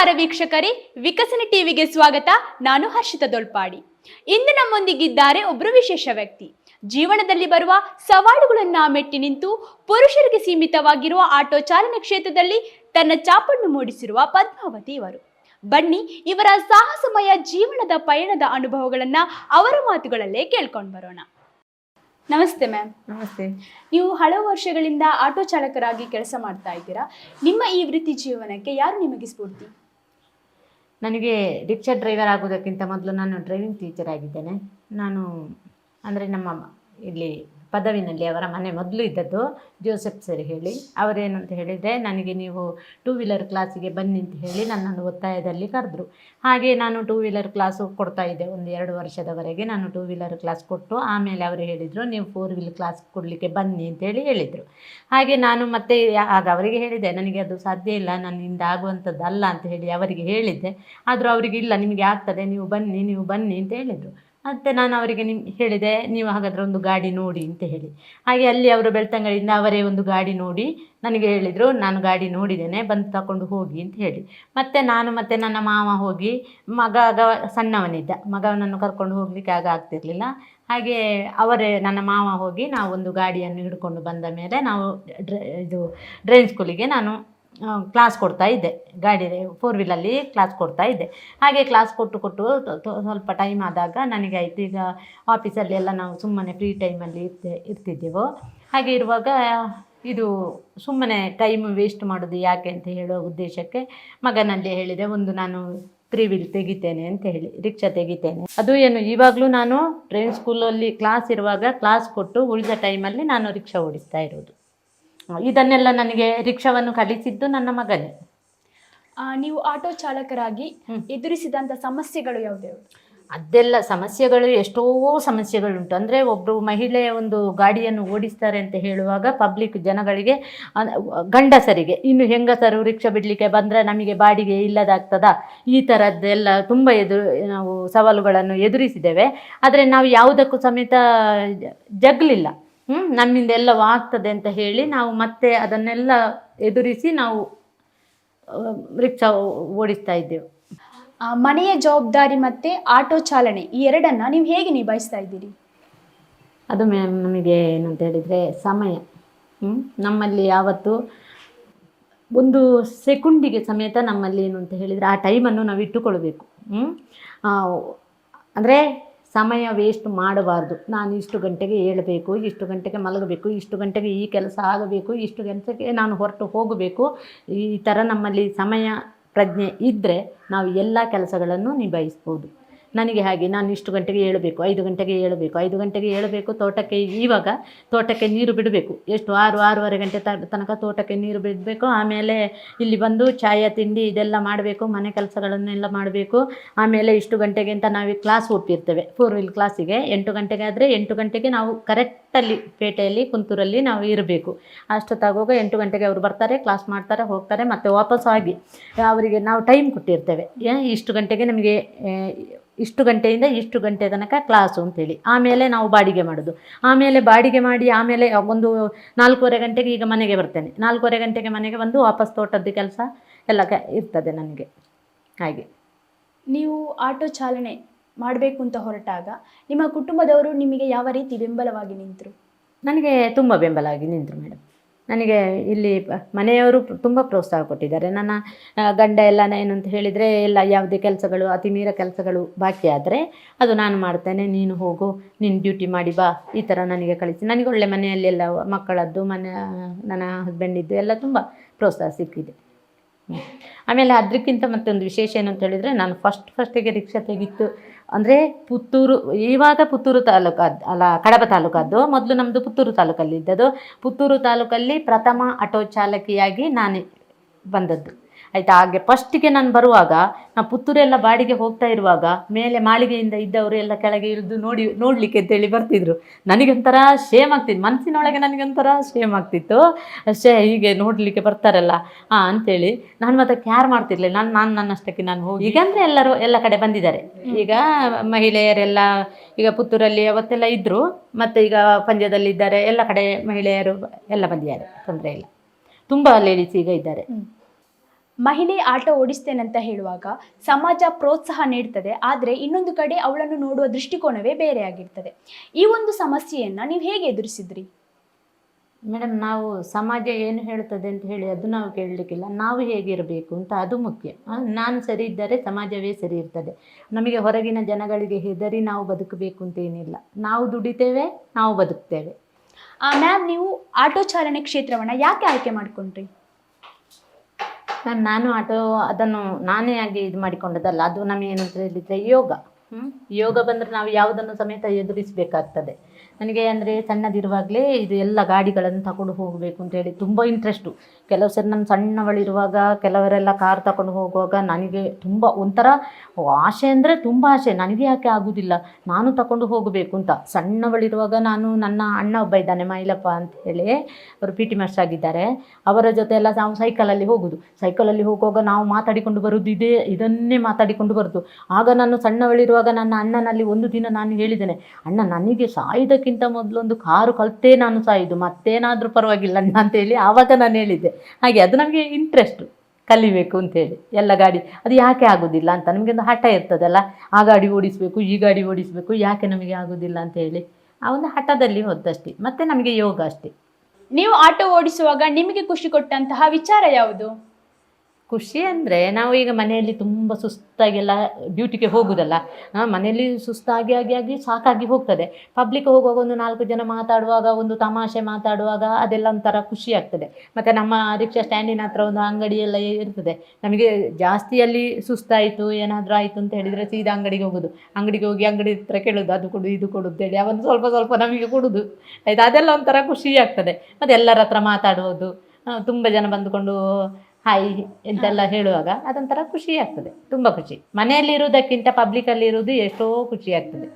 ನಮಸ್ಕಾರ ವೀಕ್ಷಕರೇ, ವಿಕಸನ ಟಿವಿಗೆ ಸ್ವಾಗತ. ನಾನು ಹರ್ಷಿತಾ ದೊಳ್ಪಾಡಿ. ಇಂದು ನಮ್ಮೊಂದಿಗಿದ್ದಾರೆ ಒಬ್ಬರು ವಿಶೇಷ ವ್ಯಕ್ತಿ. ಜೀವನದಲ್ಲಿ ಬರುವ ಸವಾಲುಗಳನ್ನ ಮೆಟ್ಟಿ ನಿಂತು ಪುರುಷರಿಗೆ ಸೀಮಿತವಾಗಿರುವ ಆಟೋ ಚಾಲನೆ ಕ್ಷೇತ್ರದಲ್ಲಿ ತನ್ನ ಚಾಪನ್ನು ಮೂಡಿಸಿರುವ ಪದ್ಮಾವತಿ ಇವರು. ಬನ್ನಿ ಇವರ ಸಾಹಸಮಯ ಜೀವನದ ಪಯಣದ ಅನುಭವಗಳನ್ನ ಅವರ ಮಾತುಗಳಲ್ಲೇ ಕೇಳ್ಕೊಂಡು ಬರೋಣ. ನಮಸ್ತೆ ಮ್ಯಾಮ್. ನಮಸ್ತೆ. ನೀವು ಹಲವು ವರ್ಷಗಳಿಂದ ಆಟೋ ಚಾಲಕರಾಗಿ ಕೆಲಸ ಮಾಡ್ತಾ ಇದ್ದೀರಾ. ನಿಮ್ಮ ಈ ವೃತ್ತಿ ಜೀವನಕ್ಕೆ ಯಾರು ನಿಮಗೆ ಸ್ಫೂರ್ತಿ? ನನಗೆ ರಿಕ್ಷಾ ಡ್ರೈವರ್ ಆಗೋದಕ್ಕಿಂತ ಮೊದಲು ನಾನು ಡ್ರೈವಿಂಗ್ ಟೀಚರ್ ಆಗಿದ್ದೇನೆ. ನಾನು ಅಂದರೆ ನಮ್ಮ ಇಲ್ಲಿ ಪದವಿನಲ್ಲಿ ಅವರ ಮನೆ ಮೊದಲು ಇದ್ದದ್ದು ಜೋಸೆಫ್ ಸರ್ ಹೇಳಿ. ಅವರೇನು ಅಂತ ಹೇಳಿದರೆ, ನನಗೆ ನೀವು 2 ವೀಲರ್ ಕ್ಲಾಸಿಗೆ ಬನ್ನಿ ಅಂತ ಹೇಳಿ ನನ್ನನ್ನು ಒತ್ತಾಯದಲ್ಲಿ ಕರೆದ್ರು. ಹಾಗೆ ನಾನು 2 ವೀಲರ್ ಕ್ಲಾಸು ಕೊಡ್ತಾ ಇದ್ದೆ. 1-2 ವರ್ಷದವರೆಗೆ ನಾನು 2 ವೀಲರ್ ಕ್ಲಾಸ್ ಕೊಟ್ಟು ಆಮೇಲೆ ಅವರು ಹೇಳಿದರು, ನೀವು 4 ವೀಲರ್ ಕ್ಲಾಸ್ ಕೊಡಲಿಕ್ಕೆ ಬನ್ನಿ ಅಂತೇಳಿ ಹೇಳಿದರು. ಹಾಗೆ ನಾನು ಮತ್ತೆ ಆಗ ಅವರಿಗೆ ಹೇಳಿದೆ, ನನಗೆ ಅದು ಸಾಧ್ಯ ಇಲ್ಲ, ನನ್ನಿಂದ ಆಗುವಂಥದ್ದಲ್ಲ ಅಂತ ಹೇಳಿ ಅವರಿಗೆ ಹೇಳಿದ್ದೆ. ಆದರೂ ಅವರಿಗೆ ಇಲ್ಲ, ನಿಮಗೆ ಆಗ್ತದೆ, ನೀವು ಬನ್ನಿ ಅಂತ ಹೇಳಿದರು. ಮತ್ತು ನಾನು ಅವರಿಗೆ ಹೇಳಿದೆ, ನೀವು ಹಾಗಾದರೆ ಒಂದು ಗಾಡಿ ನೋಡಿ ಅಂತ ಹೇಳಿ. ಹಾಗೆ ಅಲ್ಲಿ ಅವರು ಬೆಳ್ತಂಗಡಿಯಿಂದ ಅವರೇ ಒಂದು ಗಾಡಿ ನೋಡಿ ನನಗೆ ಹೇಳಿದರು, ನಾನು ಗಾಡಿ ನೋಡಿದ್ದೇನೆ, ಬಂದು ತಗೊಂಡು ಹೋಗಿ ಅಂತ ಹೇಳಿ. ಮತ್ತು ನಾನು ಮತ್ತು ನನ್ನ ಮಾವ ಹೋಗಿ, ಮಗ ಸಣ್ಣವನಿದ್ದ, ಮಗನನ್ನು ಕರ್ಕೊಂಡು ಹೋಗಲಿಕ್ಕೆ ಆಗ್ತಿರಲಿಲ್ಲ. ಹಾಗೆ ಅವರೇ ನನ್ನ ಮಾವ ಹೋಗಿ ನಾವು ಒಂದು ಗಾಡಿಯನ್ನು ಹಿಡ್ಕೊಂಡು ಬಂದ ಮೇಲೆ ನಾವು ಡ್ರೈವಿಂಗ್ ಸ್ಕೂಲಿಗೆ ನಾನು ಕ್ಲಾಸ್ ಕೊಡ್ತಾ ಇದ್ದೆ. ಗಾಡಿ 4 ವೀಲಲ್ಲಿ ಕ್ಲಾಸ್ ಕೊಡ್ತಾ ಇದ್ದೆ. ಹಾಗೆ ಕ್ಲಾಸ್ ಕೊಟ್ಟು ಸ್ವಲ್ಪ ಟೈಮ್ ಆದಾಗ ನನಗೆ ಆಯಿತು, ಈಗ ಆಫೀಸಲ್ಲಿ ಎಲ್ಲ ನಾವು ಸುಮ್ಮನೆ ಫ್ರೀ ಟೈಮಲ್ಲಿ ಇರ್ತಿದ್ದೆವು. ಹಾಗೆ ಇರುವಾಗ ಇದು ಸುಮ್ಮನೆ ಟೈಮ್ ವೇಸ್ಟ್ ಮಾಡೋದು ಯಾಕೆ ಅಂತ ಹೇಳೋ ಉದ್ದೇಶಕ್ಕೆ ಮಗನಲ್ಲಿ ಹೇಳಿದೆ, ಒಂದು ನಾನು 3 ವೀಲ್ ತೆಗಿತೇನೆ ಅಂತ ಹೇಳಿ ರಿಕ್ಷಾ ತೆಗಿತೇನೆ. ಅದು ಏನು, ಇವಾಗಲೂ ನಾನು ಡ್ರೈವಿಂಗ್ ಸ್ಕೂಲಲ್ಲಿ ಕ್ಲಾಸ್ ಇರುವಾಗ ಕ್ಲಾಸ್ ಕೊಟ್ಟು ಉಳಿದ ಟೈಮಲ್ಲಿ ನಾನು ರಿಕ್ಷಾ ಓಡಿಸ್ತಾ ಇರೋದು. ಇದನ್ನೆಲ್ಲ ನನಗೆ ರಿಕ್ಷಾವನ್ನು ಕಲಿಸಿದ್ದು ನನ್ನ ಮಗನೇ. ನೀವು ಆಟೋ ಚಾಲಕರಾಗಿ ಎದುರಿಸಿದಂಥ ಸಮಸ್ಯೆಗಳು ಯಾವುದ್ಯಾವು? ಅದೆಲ್ಲ ಸಮಸ್ಯೆಗಳು, ಎಷ್ಟೋ ಸಮಸ್ಯೆಗಳುಂಟು. ಅಂದರೆ ಒಬ್ಬರು ಮಹಿಳೆ ಒಂದು ಗಾಡಿಯನ್ನು ಓಡಿಸ್ತಾರೆ ಅಂತ ಹೇಳುವಾಗ ಪಬ್ಲಿಕ್ ಜನಗಳಿಗೆ, ಗಂಡಸರಿಗೆ, ಇನ್ನು ಹೆಂಗಸರು ರಿಕ್ಷಾ ಬಿಡಲಿಕ್ಕೆ ಬಂದರೆ ನಮಗೆ ಬಾಡಿಗೆ ಇಲ್ಲದಾಗ್ತದಾ, ಈ ಥರದ್ದೆಲ್ಲ ತುಂಬ ನಾವು ಸವಾಲುಗಳನ್ನು ಎದುರಿಸಿದ್ದೇವೆ. ಆದರೆ ನಾವು ಯಾವುದಕ್ಕೂ ಸಮೇತ ಜಗ್ಲಿಲ್ಲ. ನಮ್ಮಿಂದ ಎಲ್ಲವೂ ಆಗ್ತದೆ ಅಂತ ಹೇಳಿ ನಾವು ಮತ್ತೆ ಅದನ್ನೆಲ್ಲ ಎದುರಿಸಿ ನಾವು ರಿಕ್ಷಾ ಓಡಿಸ್ತಾ ಇದ್ದೆವು. ಮನೆಯ ಜವಾಬ್ದಾರಿ ಮತ್ತು ಆಟೋ ಚಾಲನೆ, ಈ ಎರಡನ್ನ ನೀವು ಹೇಗೆ ನಿಭಾಯಿಸ್ತಾ ಇದ್ದೀರಿ? ಅದು ಮ್ಯಾಮ್, ನಮಗೆ ಏನಂತ ಹೇಳಿದರೆ ಸಮಯ, ನಮ್ಮಲ್ಲಿ ಯಾವತ್ತು ಒಂದು ಸೆಕೆಂಡಿಗೆ ಸಮೇತ ನಮ್ಮಲ್ಲಿ ಏನು ಅಂತ ಹೇಳಿದರೆ ಆ ಟೈಮನ್ನು ನಾವು ಇಟ್ಟುಕೊಳ್ಬೇಕು. ಅಂದರೆ ಸಮಯ ವೇಸ್ಟ್ ಮಾಡಬಾರ್ದು. ನಾನು ಇಷ್ಟು ಗಂಟೆಗೆ ಏಳಬೇಕು, ಇಷ್ಟು ಗಂಟೆಗೆ ಮಲಗಬೇಕು, ಇಷ್ಟು ಗಂಟೆಗೆ ಈ ಕೆಲಸ ಆಗಬೇಕು, ಇಷ್ಟು ಗಂಟೆಗೆ ನಾನು ಹೊರಟು ಹೋಗಬೇಕು. ಈ ಥರ ನಮ್ಮಲ್ಲಿ ಸಮಯ ಪ್ರಜ್ಞೆ ಇದ್ದರೆ ನಾವು ಎಲ್ಲ ಕೆಲಸಗಳನ್ನು ನಿಭಾಯಿಸ್ಬೋದು. ನನಗೆ ಹಾಗೆ, ನಾನು ಇಷ್ಟು ಗಂಟೆಗೆ ಏಳಬೇಕು, 5 ಗಂಟೆಗೆ ಏಳಬೇಕು, 5 ಗಂಟೆಗೆ ಏಳಬೇಕು. ತೋಟಕ್ಕೆ ನೀರು ಬಿಡಬೇಕು. ಎಷ್ಟು 6-6:30 ಗಂಟೆ ತನಕ ತೋಟಕ್ಕೆ ನೀರು ಬಿಡಬೇಕು. ಆಮೇಲೆ ಇಲ್ಲಿ ಬಂದು ಚಾಯ ತಿಂಡಿ ಇದೆಲ್ಲ ಮಾಡಬೇಕು, ಮನೆ ಕೆಲಸಗಳನ್ನೆಲ್ಲ ಮಾಡಬೇಕು. ಆಮೇಲೆ ಇಷ್ಟು ಗಂಟೆಗೆ ಅಂತ ನಾವು ಕ್ಲಾಸ್ ಹೋಗ್ತಿರ್ತೇವೆ 4 ವೀಲ್ ಕ್ಲಾಸಿಗೆ. 8 ಗಂಟೆಗೆ ಆದರೆ 8 ಗಂಟೆಗೆ ನಾವು ಕರೆಕ್ಟಲ್ಲಿ ಪೇಟೆಯಲ್ಲಿ ಕುಂತೂರಲ್ಲಿ ನಾವು ಇರಬೇಕು. ಅಷ್ಟೊತ್ತಾಗುವಾಗ 8 ಗಂಟೆಗೆ ಅವರು ಬರ್ತಾರೆ, ಕ್ಲಾಸ್ ಮಾಡ್ತಾರೆ, ಹೋಗ್ತಾರೆ, ಮತ್ತು ವಾಪಸ್ ಆಗಿ ಅವರಿಗೆ ನಾವು ಟೈಮ್ ಕೊಟ್ಟಿರ್ತೇವೆ. ಇಷ್ಟು ಗಂಟೆಗೆ ನಮಗೆ ಇಷ್ಟು ಗಂಟೆಯಿಂದ ಇಷ್ಟು ಗಂಟೆ ತನಕ ಕ್ಲಾಸು ಅಂತೇಳಿ. ಆಮೇಲೆ ನಾವು ಬಾಡಿಗೆ ಮಾಡೋದು. ಆಮೇಲೆ ಬಾಡಿಗೆ ಮಾಡಿ ಆಮೇಲೆ ಒಂದು 4:15 ಗಂಟೆಗೆ ಈಗ ಮನೆಗೆ ಬರ್ತೇನೆ. 4:15 ಗಂಟೆಗೆ ಮನೆಗೆ ಬಂದು ವಾಪಸ್ ತೋಟದ್ದು ಕೆಲಸ ಎಲ್ಲ ಇರ್ತದೆ ನನಗೆ. ಹಾಗೆ ನೀವು ಆಟೋ ಚಾಲನೆ ಮಾಡಬೇಕು ಅಂತ ಹೊರಟಾಗ ನಿಮ್ಮ ಕುಟುಂಬದವರು ನಿಮಗೆ ಯಾವ ರೀತಿ ಬೆಂಬಲವಾಗಿ ನಿಂತರು? ನನಗೆ ತುಂಬ ಬೆಂಬಲವಾಗಿ ನಿಂತರು ಮೇಡಮ್. ನನಗೆ ಇಲ್ಲಿ ಮನೆಯವರು ತುಂಬ ಪ್ರೋತ್ಸಾಹ ಕೊಟ್ಟಿದ್ದಾರೆ. ನನ್ನ ಗಂಡ ಎಲ್ಲ ಏನು ಅಂತ ಹೇಳಿದರೆ, ಎಲ್ಲ ಯಾವುದೇ ಕೆಲಸಗಳು ಅತಿ ಮೀರ ಕೆಲಸಗಳು ಬಾಕಿ ಆದರೆ ಅದು ನಾನು ಮಾಡ್ತೇನೆ, ನೀನು ಹೋಗು, ನೀನು ಡ್ಯೂಟಿ ಮಾಡಿ ಬಾ, ಈ ಥರ ನನಗೆ ಕಳಿಸಿ. ನನಗೆ ಒಳ್ಳೆ ಮನೆಯಲ್ಲೆಲ್ಲ ಮಕ್ಕಳದ್ದು ನನ್ನ ಹಸ್ಬೆಂಡಿದ್ದು ಎಲ್ಲ ತುಂಬ ಪ್ರೋತ್ಸಾಹ ಸಿಕ್ಕಿದೆ. ಆಮೇಲೆ ಅದಕ್ಕಿಂತ ಮತ್ತೊಂದು ವಿಶೇಷ ಏನು ಅಂತ ಹೇಳಿದರೆ, ನಾನು ಫಸ್ಟಿಗೆ ರಿಕ್ಷಾ ತೆಗಿತ್ತು ಅಂದರೆ ಇವಾಗ ಪುತ್ತೂರು ತಾಲೂಕಾದ ಅಲ್ಲ, ಕಡಬ ತಾಲೂಕಾದ್ದು. ಮೊದಲು ನಮ್ಮದು ಪುತ್ತೂರು ತಾಲೂಕಲ್ಲಿ ಇದ್ದದ್ದು. ಪುತ್ತೂರು ತಾಲೂಕಲ್ಲಿ ಪ್ರಥಮ ಆಟೋ ಚಾಲಕಿಯಾಗಿ ನಾನೇ ಬಂದದ್ದು. ಆಯಿತಾ. ಹಾಗೆ ಫಸ್ಟಿಗೆ ನಾನು ಬರುವಾಗ, ನಾವು ಪುತ್ತೂರೆಲ್ಲ ಬಾಡಿಗೆ ಹೋಗ್ತಾ ಇರುವಾಗ ಮೇಲೆ ಮಾಳಿಗೆಯಿಂದ ಇದ್ದವರು ಎಲ್ಲ ಕೆಳಗೆ ಇಳಿದು ನೋಡಲಿಕ್ಕೆ ಅಂತೇಳಿ ಬರ್ತಿದ್ರು. ನನಗೊಂಥರ ಶೇಮ್ ಆಗ್ತಿತ್ತು, ಮನಸ್ಸಿನೊಳಗೆ ನನಗೊಂಥರ ಶೇಮ್ ಆಗ್ತಿತ್ತು. ಹೀಗೆ ನೋಡಲಿಕ್ಕೆ ಬರ್ತಾರಲ್ಲ ಅಂಥೇಳಿ ನಾನು ಮತ್ತೆ ಕ್ಯಾರ್ ಮಾಡ್ತಿರ್ಲಿಲ್ಲ. ನಾನು ನನ್ನಷ್ಟಕ್ಕೆ ನಾನು ಹೋಗಿ, ಈಗಂದರೆ ಎಲ್ಲರೂ ಎಲ್ಲ ಕಡೆ ಬಂದಿದ್ದಾರೆ. ಈಗ ಮಹಿಳೆಯರೆಲ್ಲ ಈಗ ಪುತ್ತೂರಲ್ಲಿ ಅವತ್ತೆಲ್ಲ ಇದ್ದರು, ಮತ್ತು ಈಗ ಪಂದ್ಯದಲ್ಲಿದ್ದಾರೆ, ಎಲ್ಲ ಕಡೆ ಮಹಿಳೆಯರು ಎಲ್ಲ ಬಂದಿದ್ದಾರೆ, ತೊಂದರೆ ಇಲ್ಲ. ತುಂಬ ಲೇಡೀಸ್ ಈಗ ಇದ್ದಾರೆ. ಮಹಿಳೆ ಆಟೋ ಓಡಿಸ್ತೇನಂತ ಹೇಳುವಾಗ ಸಮಾಜ ಪ್ರೋತ್ಸಾಹ ನೀಡ್ತದೆ, ಆದರೆ ಇನ್ನೊಂದು ಕಡೆ ಅವಳನ್ನು ನೋಡುವ ದೃಷ್ಟಿಕೋನವೇ ಬೇರೆಯಾಗಿರ್ತದೆ. ಈ ಒಂದು ಸಮಸ್ಯೆಯನ್ನು ನೀವು ಹೇಗೆ ಎದುರಿಸಿದ್ರಿ? ಮೇಡಮ್, ನಾವು ಸಮಾಜ ಏನು ಹೇಳ್ತದೆ ಅಂತ ಹೇಳಿ ಅದು ನಾವು ಕೇಳಲಿಕ್ಕಿಲ್ಲ. ನಾವು ಹೇಗಿರಬೇಕು ಅಂತ ಅದು ಮುಖ್ಯ. ನಾನು ಸರಿ ಇದ್ದರೆ ಸಮಾಜವೇ ಸರಿ ಇರ್ತದೆ. ನಮಗೆ ಹೊರಗಿನ ಜನಗಳಿಗೆ ಹೆದರಿ ನಾವು ಬದುಕಬೇಕು ಅಂತ ಏನಿಲ್ಲ. ನಾವು ದುಡಿತೇವೆ, ನಾವು ಬದುಕ್ತೇವೆ. ಮ್ಯಾಮ್, ನೀವು ಆಟೋ ಚಾಲನೆ ಕ್ಷೇತ್ರವನ್ನು ಯಾಕೆ ಆಯ್ಕೆ ಮಾಡ್ಕೊಂಡ್ರಿ? ಮ್ಯಾಮ್, ನಾನು ಅದನ್ನು ನಾನೇ ಆಗಿ ಇದು ಮಾಡಿಕೊಂಡದಲ್ಲ. ಅದು ನಮಗೇನು ಅಂತ ಹೇಳಿದರೆ ಯೋಗ. ಯೋಗ ಬಂದರೆ ನಾವು ಯಾವುದನ್ನು ಸಮೇತ ಎದುರಿಸಬೇಕಾಗ್ತದೆ. ನನಗೆ ಅಂದರೆ ಸಣ್ಣದಿರುವಾಗಲೇ ಇದು ಎಲ್ಲ ಗಾಡಿಗಳನ್ನು ತಗೊಂಡು ಹೋಗಬೇಕು ಅಂತೇಳಿ ತುಂಬ ಇಂಟ್ರೆಸ್ಟು. ಕೆಲವು ಸರಿ ನಾನು ಸಣ್ಣವಳಿರುವಾಗ ಕೆಲವರೆಲ್ಲ ಕಾರ್ ತಗೊಂಡು ಹೋಗುವಾಗ ನನಗೆ ತುಂಬ ಒಂಥರ ಆಸೆ ಅಂದರೆ ತುಂಬ ಆಸೆ. ನನಗೆ ಯಾಕೆ ಆಗೋದಿಲ್ಲ, ನಾನು ತಗೊಂಡು ಹೋಗಬೇಕು ಅಂತ. ಸಣ್ಣವಳಿರುವಾಗ ನಾನು, ನನ್ನ ಅಣ್ಣ ಒಬ್ಬ ಇದ್ದಾನೆ ಮೈಲಪ್ಪ ಅಂತ ಹೇಳಿ, ಅವರು PT ಮಾಸ್ಟರ್ ಆಗಿದ್ದಾರೆ. ಅವರ ಜೊತೆ ಎಲ್ಲ ನಾವು ಸೈಕಲಲ್ಲಿ ಹೋಗೋದು. ಸೈಕಲಲ್ಲಿ ಹೋಗುವಾಗ ನಾವು ಮಾತಾಡಿಕೊಂಡು ಬರೋದು, ಇದನ್ನೇ ಮಾತಾಡಿಕೊಂಡು ಬರೋದು. ಆಗ ನಾನು ಸಣ್ಣವಳಿರುವಾಗ ನನ್ನ ಅಣ್ಣನಲ್ಲಿ ಒಂದು ದಿನ ನಾನು ಹೇಳಿದ್ದೇನೆ, ಅಣ್ಣ ನನಗೆ ಸಾಯೋದಕ್ಕಿಂತ ಮೊದಲೊಂದು ಕಾರು ಕಲಿತೇ ನಾನು ಸಾಯೋದು, ಮತ್ತೇನಾದರೂ ಪರವಾಗಿಲ್ಲ ಅಣ್ಣ ಅಂತೇಳಿ ಆವಾಗ ನಾನು ಹೇಳಿದ್ದೆ. ಹಾಗೆ ಅದು ನಮಗೆ ಇಂಟ್ರೆಸ್ಟು, ಕಲಿಬೇಕು ಅಂತೇಳಿ. ಎಲ್ಲ ಗಾಡಿ ಅದು ಯಾಕೆ ಆಗೋದಿಲ್ಲ ಅಂತ ನಮಗೆ ಒಂದು ಹಠ ಇರ್ತದಲ್ಲ, ಆ ಗಾಡಿ ಓಡಿಸಬೇಕು, ಈ ಗಾಡಿ ಓಡಿಸಬೇಕು, ಯಾಕೆ ನಮಗೆ ಆಗೋದಿಲ್ಲ ಅಂತೇಳಿ ಆ ಒಂದು ಹಠದಲ್ಲಿ ಹೋದಷ್ಟೇ. ಮತ್ತು ನಮಗೆ ಯೋಗ ಅಷ್ಟೇ. ನೀವು ಆಟೋ ಓಡಿಸುವಾಗ ನಿಮಗೆ ಖುಷಿ ಕೊಟ್ಟಂತಹ ವಿಚಾರ ಯಾವುದು? ಖುಷಿ ಅಂದರೆ ನಾವು ಈಗ ಮನೆಯಲ್ಲಿ ತುಂಬ ಸುಸ್ತಾಗೆಲ್ಲ ಡ್ಯೂಟಿಗೆ ಹೋಗೋದಲ್ಲ, ಮನೆಯಲ್ಲಿ ಸುಸ್ತಾಗಿ ಆಗಿ ಸಾಕಾಗಿ ಹೋಗ್ತದೆ. ಪಬ್ಲಿಕ್ ಹೋಗುವಾಗ ಒಂದು 4 ಜನ ಮಾತಾಡುವಾಗ, ಒಂದು ತಮಾಷೆ ಮಾತಾಡುವಾಗ ಅದೆಲ್ಲ ಒಂಥರ ಖುಷಿ ಆಗ್ತದೆ. ಮತ್ತು ನಮ್ಮ ರಿಕ್ಷಾ ಸ್ಟ್ಯಾಂಡಿನ ಹತ್ರ ಒಂದು ಅಂಗಡಿ ಎಲ್ಲ ಇರ್ತದೆ. ನಮಗೆ ಜಾಸ್ತಿಯಲ್ಲಿ ಸುಸ್ತಾಯಿತು ಏನಾದರೂ ಆಯಿತು ಅಂತ ಹೇಳಿದರೆ ಸೀದಾ ಅಂಗಡಿಗೆ ಹೋಗೋದು. ಅಂಗಡಿಗೆ ಹೋಗಿ ಅಂಗಡಿ ಹತ್ರ ಕೇಳೋದು, ಅದು ಕೊಡು ಇದು ಕೊಡು ಅಂತೇಳಿ ಅವನು ಸ್ವಲ್ಪ ಸ್ವಲ್ಪ ನಮಗೆ ಕೊಡೋದು. ಆಯಿತು, ಅದೆಲ್ಲ ಒಂಥರ ಖುಷಿ ಆಗ್ತದೆ. ಮತ್ತು ಎಲ್ಲರ ಹತ್ರ ಮಾತಾಡುವುದು, ತುಂಬ ಜನ ಬಂದುಕೊಂಡು ಹಾಯ್ ಎಂತೆಲ್ಲ ಹೇಳುವಾಗ ಅದೊಂಥರ ಖುಷಿ ಆಗ್ತದೆ, ತುಂಬ ಖುಷಿ. ಮನೆಯಲ್ಲಿರುವುದಕ್ಕಿಂತ ಪಬ್ಲಿಕಲ್ಲಿ ಇರುವುದು ಎಷ್ಟೋ ಖುಷಿ ಆಗ್ತದೆ.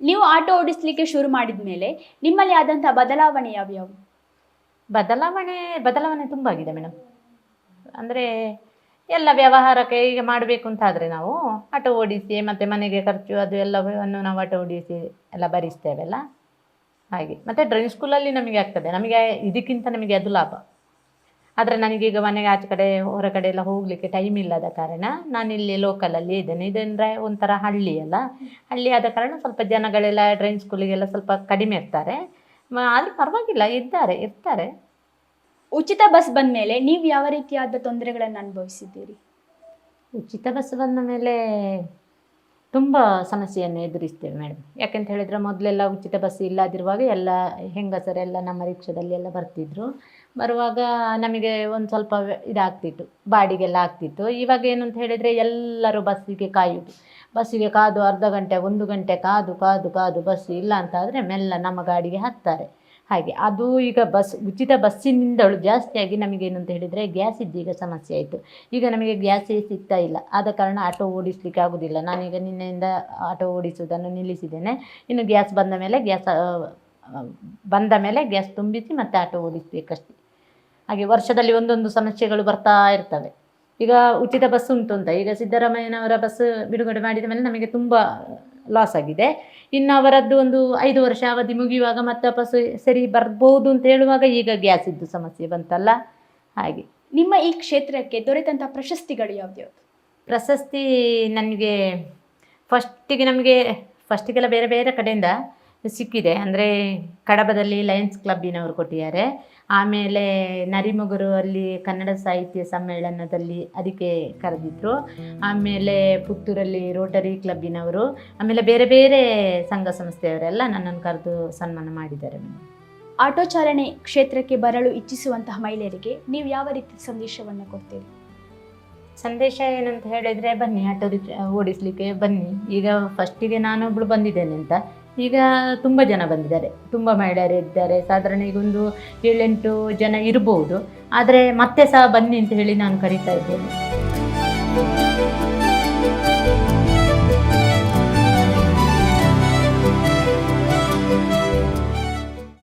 ನೀವು ಆಟೋ ಓಡಿಸ್ಲಿಕ್ಕೆ ಶುರು ಮಾಡಿದ ಮೇಲೆ ನಿಮ್ಮಲ್ಲಿ ಆದಂಥ ಬದಲಾವಣೆ ಯಾವ್ಯಾವು? ಬದಲಾವಣೆ ತುಂಬ ಆಗಿದೆ ಮೇಡಮ್. ಅಂದರೆ ಎಲ್ಲ ವ್ಯವಹಾರಕ್ಕೆ ಈಗ ಮಾಡಬೇಕು ಅಂತಾದರೆ ನಾವು ಆಟೋ ಓಡಿಸಿ, ಮತ್ತು ಮನೆಗೆ ಖರ್ಚು ಅದು ಎಲ್ಲವನ್ನು ನಾವು ಆಟೋ ಓಡಿಸಿ ಎಲ್ಲ ಭರಿಸ್ತೇವೆಲ್ಲ ಹಾಗೆ. ಮತ್ತು ಡ್ರೈವಿಂಗ್ ಸ್ಕೂಲಲ್ಲಿ ನಮಗೆ ಆಗ್ತದೆ, ನಮಗೆ ಇದಕ್ಕಿಂತ ನಮಗೆ ಅದು ಲಾಭ. ಆದರೆ ನನಗೀಗ ಮನೆಗೆ ಆಚೆ ಕಡೆ ಹೊರಗಡೆ ಎಲ್ಲ ಹೋಗಲಿಕ್ಕೆ ಟೈಮ್ ಇಲ್ಲದ ಕಾರಣ ನಾನಿಲ್ಲಿ ಲೋಕಲಲ್ಲಿ ಇದ್ದೇನೆ. ಇದಂದರೆ ಒಂಥರ ಹಳ್ಳಿ ಅಲ್ಲ, ಹಳ್ಳಿ ಆದ ಕಾರಣ ಸ್ವಲ್ಪ ಜನಗಳೆಲ್ಲ ಡ್ರೈವಿಂಗ್ ಸ್ಕೂಲಿಗೆಲ್ಲ ಸ್ವಲ್ಪ ಕಡಿಮೆ ಇರ್ತಾರೆ. ಆದರೆ ಪರವಾಗಿಲ್ಲ, ಇರ್ತಾರೆ. ಉಚಿತ ಬಸ್ ಬಂದ ಮೇಲೆ ನೀವು ಯಾವ ರೀತಿಯಾದ ತೊಂದರೆಗಳನ್ನು ಅನುಭವಿಸಿದ್ದೀರಿ? ಉಚಿತ ಬಸ್ ಬಂದ ಮೇಲೆ ತುಂಬ ಸಮಸ್ಯೆಯನ್ನು ಎದುರಿಸ್ತೇವೆ ಮೇಡಮ್. ಯಾಕೆಂತ ಹೇಳಿದರೆ ಮೊದಲೆಲ್ಲ ಉಚಿತ ಬಸ್ ಇಲ್ಲದಿರುವಾಗ ಎಲ್ಲ ಹೆಂಗಸರೆಲ್ಲ ನಮ್ಮ ರಿಕ್ಷಾದಲ್ಲಿ ಎಲ್ಲ ಬರ್ತಿದ್ರು. ಬರುವಾಗ ನಮಗೆ ಒಂದು ಸ್ವಲ್ಪ ಇದಾಗ್ತಿತ್ತು, ಬಾಡಿಗೆಲ್ಲ ಆಗ್ತಿತ್ತು. ಇವಾಗ ಏನು ಅಂತ ಹೇಳಿದರೆ ಎಲ್ಲರೂ ಬಸ್ಸಿಗೆ ಕಾಯುವುದು. ಬಸ್ಸಿಗೆ ಕಾದು ಅರ್ಧ ಗಂಟೆ 1 ಗಂಟೆ ಕಾದು ಬಸ್ ಇಲ್ಲ ಅಂತಾದರೆ ಮೆಲ್ಲ ನಮ್ಮ ಗಾಡಿಗೆ ಹತ್ತಾರೆ. ಹಾಗೆ ಅದು ಈಗ ಉಚಿತ ಬಸ್ಸಿನಿಂದಲೂ ಜಾಸ್ತಿಯಾಗಿ ನಮಗೇನು ಅಂತ ಹೇಳಿದರೆ ಗ್ಯಾಸ್ ಈಗ ಸಮಸ್ಯೆ ಆಯಿತು. ಈಗ ನಮಗೆ ಗ್ಯಾಸೇ ಸಿಗ್ತಾ ಇಲ್ಲ. ಆದ ಕಾರಣ ಆಟೋ ಓಡಿಸಲಿಕ್ಕೆ ಆಗೋದಿಲ್ಲ. ನಾನೀಗ ನಿನ್ನೆಯಿಂದ ಆಟೋ ಓಡಿಸುವುದನ್ನು ನಿಲ್ಲಿಸಿದ್ದೇನೆ. ಇನ್ನು ಗ್ಯಾಸ್ ಬಂದ ಮೇಲೆ ಗ್ಯಾಸ್ ತುಂಬಿಸಿ ಮತ್ತೆ ಆಟೋ ಓಡಿಸಬೇಕಷ್ಟೆ. ಹಾಗೆ ವರ್ಷದಲ್ಲಿ ಒಂದೊಂದು ಸಮಸ್ಯೆಗಳು ಬರ್ತಾ ಇರ್ತವೆ. ಈಗ ಉಚಿತ ಬಸ್ ಉಂಟು ಅಂತ ಈಗ ಸಿದ್ದರಾಮಯ್ಯನವರ ಬಸ್ ಬಿಡುಗಡೆ ಮಾಡಿದ ಮೇಲೆ ನಮಗೆ ತುಂಬ ಲಾಸ್ ಆಗಿದೆ. ಇನ್ನು ಅವರದ್ದು ಒಂದು 5 ವರ್ಷ ಅವಧಿ ಮುಗಿಯುವಾಗ ಮತ್ತೆ ವಾಪಸ್ ಸರಿ ಬರ್ಬೋದು ಅಂತ ಹೇಳುವಾಗ ಈಗ ಗ್ಯಾಸ್ ಇದ್ದು ಸಮಸ್ಯೆ ಬಂತಲ್ಲ. ಹಾಗೆ ನಿಮ್ಮ ಈ ಕ್ಷೇತ್ರಕ್ಕೆ ದೊರೆತಂಥ ಪ್ರಶಸ್ತಿಗಳು ಯಾವ್ಯಾವುದು? ಪ್ರಶಸ್ತಿ ನನಗೆ ಫಸ್ಟಿಗೆಲ್ಲ ಬೇರೆ ಬೇರೆ ಕಡೆಯಿಂದ ಸಿಕ್ಕಿದೆ. ಅಂದರೆ ಕಡಬದಲ್ಲಿ ಲಯನ್ಸ್ ಕ್ಲಬ್ಬಿನವರು ಕೊಟ್ಟಿದ್ದಾರೆ. ಆಮೇಲೆ ನರಿಮೊಗರು ಅಲ್ಲಿ ಕನ್ನಡ ಸಾಹಿತ್ಯ ಸಮ್ಮೇಳನದಲ್ಲಿ ಅದಕ್ಕೆ ಕರೆದಿದ್ರು. ಆಮೇಲೆ ಪುತ್ತೂರಲ್ಲಿ ರೋಟರಿ ಕ್ಲಬ್ಬಿನವರು, ಆಮೇಲೆ ಬೇರೆ ಬೇರೆ ಸಂಘ ಸಂಸ್ಥೆಯವರೆಲ್ಲ ನನ್ನನ್ನು ಕರೆದು ಸನ್ಮಾನ ಮಾಡಿದ್ದಾರೆ. ಆಟೋ ಚಾಲನೆ ಕ್ಷೇತ್ರಕ್ಕೆ ಬರಲು ಇಚ್ಛಿಸುವಂತಹ ಮಹಿಳೆಯರಿಗೆ ನೀವು ಯಾವ ರೀತಿ ಸಂದೇಶವನ್ನು ಕೊಡ್ತೀರಿ? ಸಂದೇಶ ಏನಂತ ಹೇಳಿದರೆ, ಬನ್ನಿ ಆಟೋ ಓಡಿಸಲಿಕ್ಕೆ ಬನ್ನಿ. ಈಗ ಫಸ್ಟಿಗೆ ನಾನೊಬ್ಬಳು ಬಂದಿದ್ದೇನೆ ಅಂತ, ಈಗ ತುಂಬ ಜನ ಬಂದಿದ್ದಾರೆ, ತುಂಬ ಮಹಿಳೆಯರು ಇದ್ದಾರೆ. ಸಾಧಾರಣ ಈಗ ಒಂದು 7-8 ಜನ ಇರ್ಬೋದು. ಆದರೆ ಮತ್ತೆ ಸಹ ಬನ್ನಿ ಅಂತ ಹೇಳಿ ನಾನು ಕರೀತಾ ಇದ್ದೇನೆ.